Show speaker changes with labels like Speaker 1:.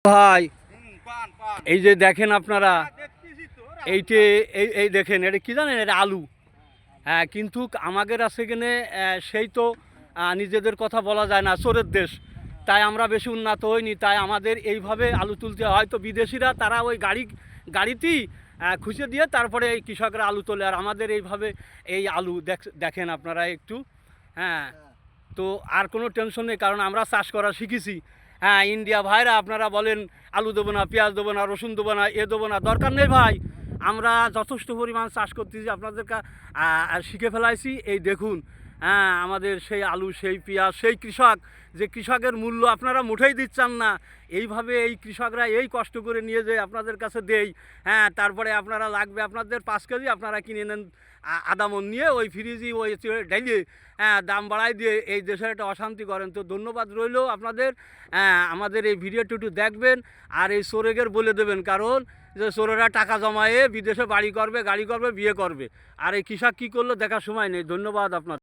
Speaker 1: ভাই এই যে দেখেন আপনারা এইটে এই দেখেন এটা কি জানেন, এটা আলু। হ্যাঁ, কিন্তু আমাদের আছে এখানে সেই তো নিজেদের কথা বলা যায় না, চোরের দেশ, তাই আমরা বেশি উন্নত হইনি, তাই আমাদের এইভাবে আলু তুলতে হয়। তো বিদেশিরা তারা ওই গাড়িতেই খুঁজে দিয়ে তারপরে এই কৃষকরা আলু তোলে, আর আমাদের এইভাবে এই আলু দেখেন আপনারা একটু। হ্যাঁ, তো আর কোনো টেনশন নেই, কারণ আমরা চাষ করা শিখেছি। হ্যাঁ, ইন্ডিয়া ভাইরা আপনারা বলেন আলু দেবো না, পেঁয়াজ দেবো না, রসুন দেবো না, এ দেবো না, দরকার নেই ভাই। আমরা যথেষ্ট পরিমাণ চাষ করতেছি, আপনাদেরকে শিখে ফেলাইছি। এই দেখুন, হ্যাঁ, আমাদের সেই আলু, সেই পেঁয়াজ, সেই কৃষক, যে কৃষকের মূল্য আপনারা মুঠেই দিচ্ছেন না। এইভাবে এই কৃষকরা এই কষ্ট করে নিয়ে যেয়ে আপনাদের কাছে দেই। হ্যাঁ, তারপরে আপনারা লাগবে আপনাদের 5 কেজি, আপনারা কিনে নেন আধা মন নিয়ে ওই ফ্রিজি ওই ঢেলে দাম বাড়াই দিয়ে এই দেশের একটা অশান্তি করেন। তো ধন্যবাদ রইল আপনাদের। আমাদের এই ভিডিওটি একটু দেখবেন, আর এই চোরেগের বলে দেবেন, কারণ যে চোরেরা টাকা জমায়ে বিদেশে বাড়ি করবে, গাড়ি করবে, বিয়ে করবে, আর এই কৃষক কী করলো দেখার সময় নেই। ধন্যবাদ আপনার।